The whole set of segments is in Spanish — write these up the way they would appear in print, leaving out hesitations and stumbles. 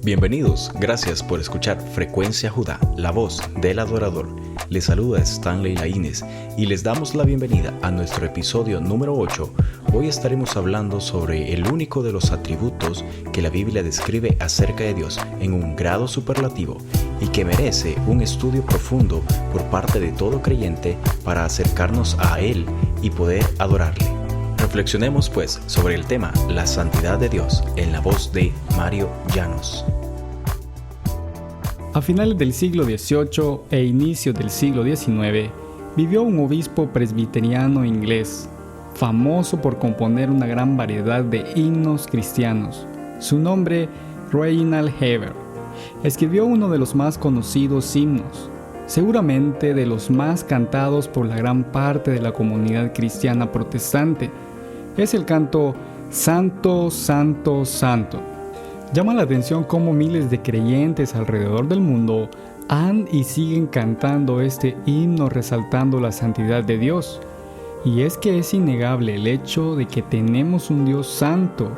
Bienvenidos, gracias por escuchar Frecuencia Judá, la voz del adorador. Les saluda Stanley Laínez y les damos la bienvenida a nuestro episodio número 8. Hoy estaremos hablando sobre el único de los atributos que la Biblia describe acerca de Dios en un grado superlativo y que merece un estudio profundo por parte de todo creyente para acercarnos a Él y poder adorarle. Reflexionemos pues sobre el tema La santidad de Dios en la voz de Mario Llanos. A finales del siglo XVIII e inicio del siglo XIX, vivió un obispo presbiteriano inglés, famoso por componer una gran variedad de himnos cristianos. Su nombre, Reginald Heber, escribió uno de los más conocidos himnos, seguramente de los más cantados por la gran parte de la comunidad cristiana protestante. Es el canto Santo, Santo, Santo. Llama la atención cómo miles de creyentes alrededor del mundo han y siguen cantando este himno resaltando la santidad de Dios. Y es que es innegable el hecho de que tenemos un Dios santo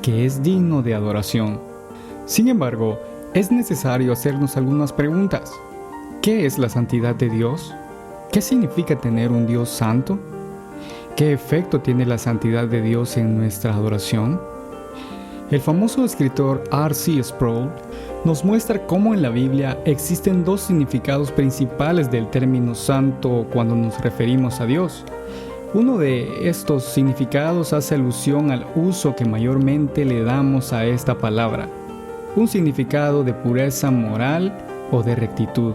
que es digno de adoración. Sin embargo, es necesario hacernos algunas preguntas. ¿Qué es la santidad de Dios? ¿Qué significa tener un Dios santo? ¿Qué efecto tiene la santidad de Dios en nuestra adoración? El famoso escritor R.C. Sproul nos muestra cómo en la Biblia existen dos significados principales del término santo cuando nos referimos a Dios. Uno de estos significados hace alusión al uso que mayormente le damos a esta palabra, un significado de pureza moral o de rectitud,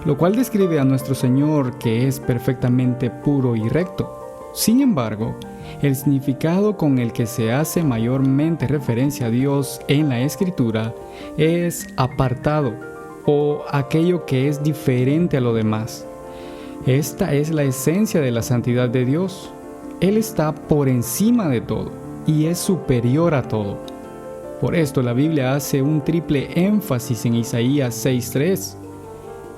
lo cual describe a nuestro Señor que es perfectamente puro y recto. Sin embargo, el significado con el que se hace mayormente referencia a Dios en la Escritura es apartado o aquello que es diferente a lo demás. Esta es la esencia de la santidad de Dios. Él está por encima de todo y es superior a todo. Por esto la Biblia hace un triple énfasis en Isaías 6:3.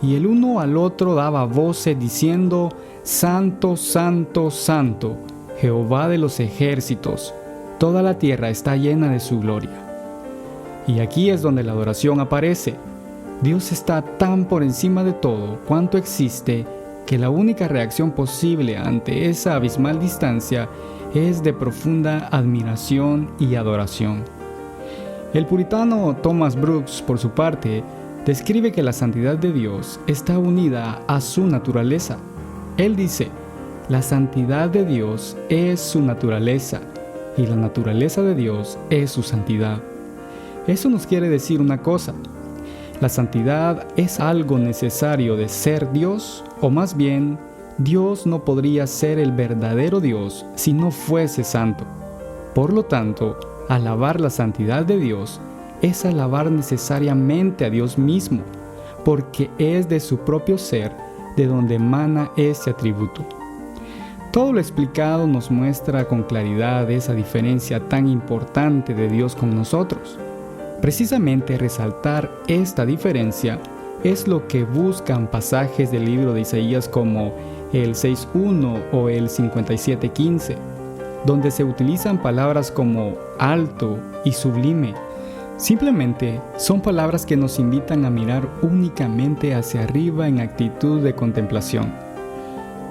Y el uno al otro daba voces diciendo: Santo, Santo, Santo, Jehová de los ejércitos, toda la tierra está llena de su gloria. Y aquí es donde la adoración aparece. Dios está tan por encima de todo cuanto existe que la única reacción posible ante esa abismal distancia es de profunda admiración y adoración. El puritano Thomas Brooks, por su parte, describe que la santidad de Dios está unida a su naturaleza. Él dice: la santidad de Dios es su naturaleza y la naturaleza de Dios es su santidad. Eso nos quiere decir una cosa: la santidad es algo necesario de ser Dios, o más bien, Dios no podría ser el verdadero Dios si no fuese santo. Por lo tanto, alabar la santidad de Dios es alabar necesariamente a Dios mismo, porque es de su propio ser de donde emana este atributo. Todo lo explicado nos muestra con claridad esa diferencia tan importante de Dios con nosotros. Precisamente resaltar esta diferencia es lo que buscan pasajes del libro de Isaías como el 6:1 o el 57:15, donde se utilizan palabras como alto y sublime. Simplemente son palabras que nos invitan a mirar únicamente hacia arriba en actitud de contemplación.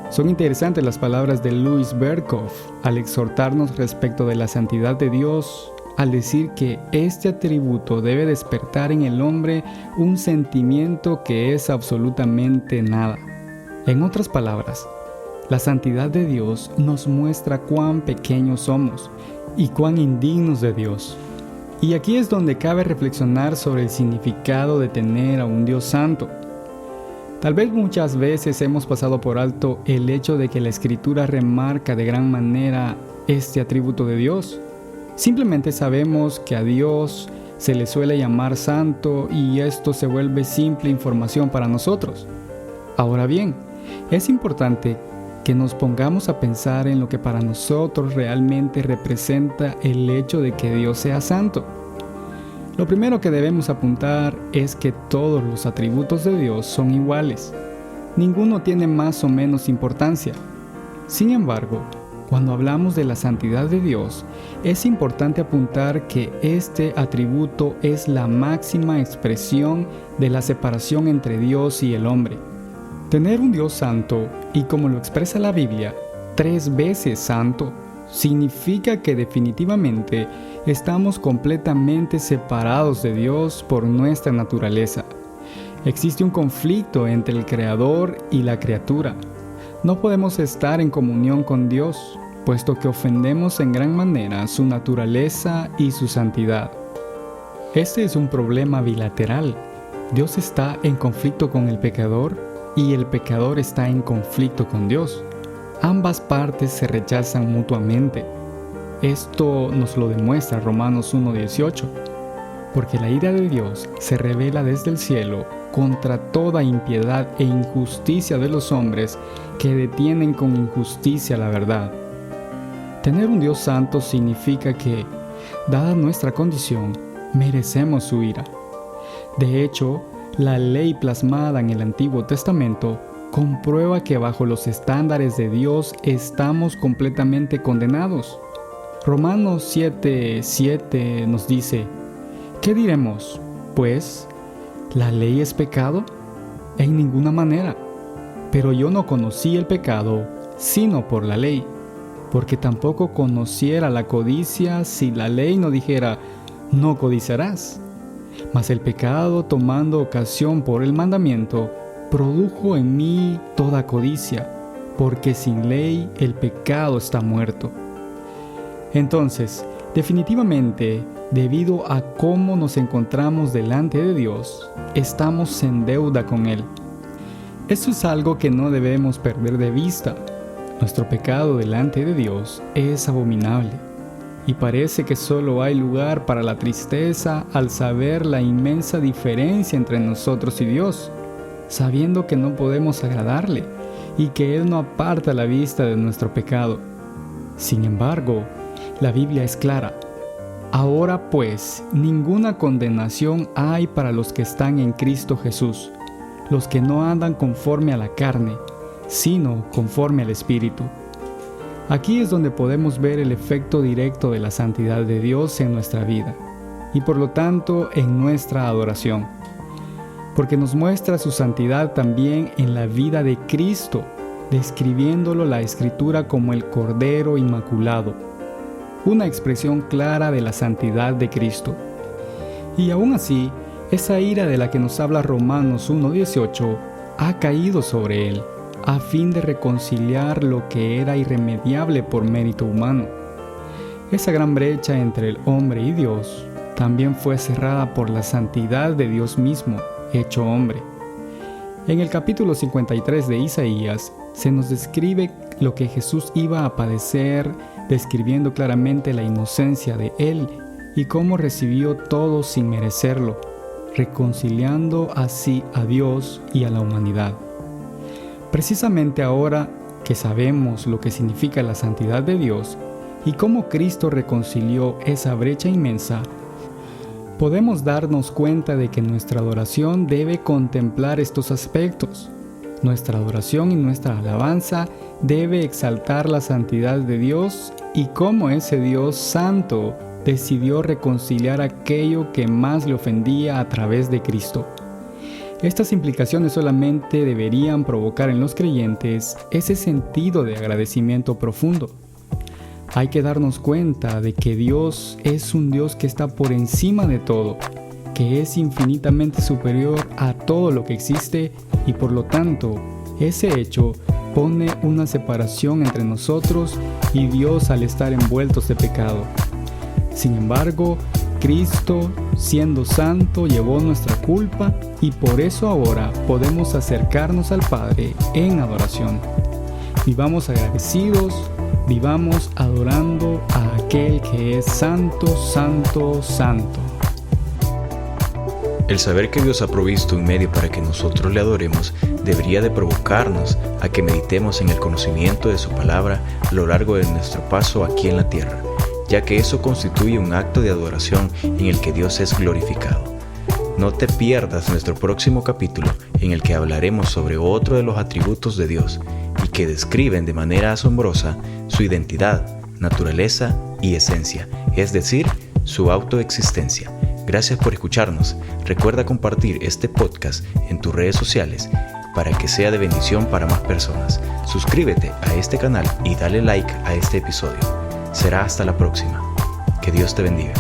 Son interesantes las palabras de Louis Berkhof al exhortarnos respecto de la santidad de Dios, al decir que este atributo debe despertar en el hombre un sentimiento que es absolutamente nada. En otras palabras, la santidad de Dios nos muestra cuán pequeños somos y cuán indignos de Dios. Y aquí es donde cabe reflexionar sobre el significado de tener a un Dios santo. Tal vez muchas veces hemos pasado por alto el hecho de que la Escritura remarca de gran manera este atributo de Dios. Simplemente sabemos que a Dios se le suele llamar santo y esto se vuelve simple información para nosotros. Ahora bien, es importante que nos pongamos a pensar en lo que para nosotros realmente representa el hecho de que Dios sea santo. Lo primero que debemos apuntar es que todos los atributos de Dios son iguales. Ninguno tiene más o menos importancia. Sin embargo, Cuando hablamos de la santidad de Dios, es importante apuntar que este atributo es la máxima expresión de la separación entre Dios y el hombre. Tener un Dios santo, y como lo expresa la Biblia, 3 veces santo, significa que definitivamente estamos completamente separados de Dios por nuestra naturaleza. Existe un conflicto entre el Creador y la criatura. No podemos estar en comunión con Dios, puesto que ofendemos en gran manera su naturaleza y su santidad. Este es un problema bilateral. Dios está en conflicto con el pecador y el pecador está en conflicto con Dios. Ambas partes se rechazan mutuamente. Esto nos lo demuestra Romanos 1:18, porque la ira de Dios se revela desde el cielo contra toda impiedad e injusticia de los hombres que detienen con injusticia la verdad. Tener un Dios santo significa que, dada nuestra condición, merecemos su ira. De hecho, la ley plasmada en el Antiguo Testamento comprueba que bajo los estándares de Dios estamos completamente condenados. Romanos 7:7 nos dice: ¿qué diremos? Pues, ¿la ley es pecado? En ninguna manera. Pero yo no conocí el pecado, sino por la ley, porque tampoco conociera la codicia si la ley no dijera: no codiciarás. Mas el pecado, tomando ocasión por el mandamiento, produjo en mí toda codicia, porque sin ley el pecado está muerto. Entonces, definitivamente, debido a cómo nos encontramos delante de Dios, estamos en deuda con Él. Esto es algo que no debemos perder de vista. Nuestro pecado delante de Dios es abominable, y parece que solo hay lugar para la tristeza al saber la inmensa diferencia entre nosotros y Dios, sabiendo que no podemos agradarle y que Él no aparta la vista de nuestro pecado. Sin embargo, la Biblia es clara. Ahora pues, ninguna condenación hay para los que están en Cristo Jesús, los que no andan conforme a la carne, sino conforme al Espíritu. Aquí es donde podemos ver el efecto directo de la santidad de Dios en nuestra vida, y por lo tanto en nuestra adoración, porque nos muestra su santidad también en la vida de Cristo, describiéndolo la Escritura como el Cordero Inmaculado, una expresión clara de la santidad de Cristo. Y aún así, esa ira de la que nos habla Romanos 1:18 ha caído sobre Él, a fin de reconciliar lo que era irremediable por mérito humano. Esa gran brecha entre el hombre y Dios también fue cerrada por la santidad de Dios mismo, hecho hombre. En el capítulo 53 de Isaías se nos describe lo que Jesús iba a padecer, describiendo claramente la inocencia de Él y cómo recibió todo sin merecerlo, reconciliando así a Dios y a la humanidad. Precisamente ahora que sabemos lo que significa la santidad de Dios y cómo Cristo reconcilió esa brecha inmensa, podemos darnos cuenta de que nuestra adoración debe contemplar estos aspectos. Nuestra adoración y nuestra alabanza debe exaltar la santidad de Dios y cómo ese Dios santo decidió reconciliar aquello que más le ofendía a través de Cristo. Estas implicaciones solamente deberían provocar en los creyentes ese sentido de agradecimiento profundo. Hay que darnos cuenta de que Dios es un Dios que está por encima de todo, que es infinitamente superior a todo lo que existe y por lo tanto, ese hecho pone una separación entre nosotros y Dios al estar envueltos de pecado. Sin embargo, Cristo, siendo santo, llevó nuestra culpa y por eso ahora podemos acercarnos al Padre en adoración. Vivamos agradecidos, vivamos adorando a aquel que es santo, santo, santo. El saber que Dios ha provisto un medio para que nosotros le adoremos debería de provocarnos a que meditemos en el conocimiento de su palabra a lo largo de nuestro paso aquí en la tierra, ya que eso constituye un acto de adoración en el que Dios es glorificado. No te pierdas nuestro próximo capítulo en el que hablaremos sobre otro de los atributos de Dios y que describen de manera asombrosa su identidad, naturaleza y esencia, es decir, su autoexistencia. Gracias por escucharnos. Recuerda compartir este podcast en tus redes sociales para que sea de bendición para más personas. Suscríbete a este canal y dale like a este episodio. Será hasta la próxima. Que Dios te bendiga.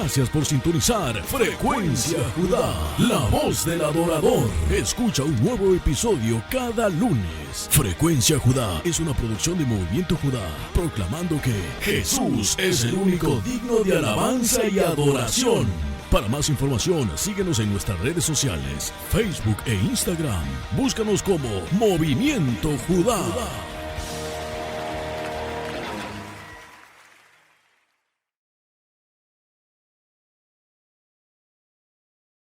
Gracias por sintonizar Frecuencia Judá, la voz del adorador. Escucha un nuevo episodio cada lunes. Frecuencia Judá es una producción de Movimiento Judá, proclamando que Jesús es el único digno de alabanza y adoración. Para más información, síguenos en nuestras redes sociales, Facebook e Instagram. Búscanos como Movimiento Judá.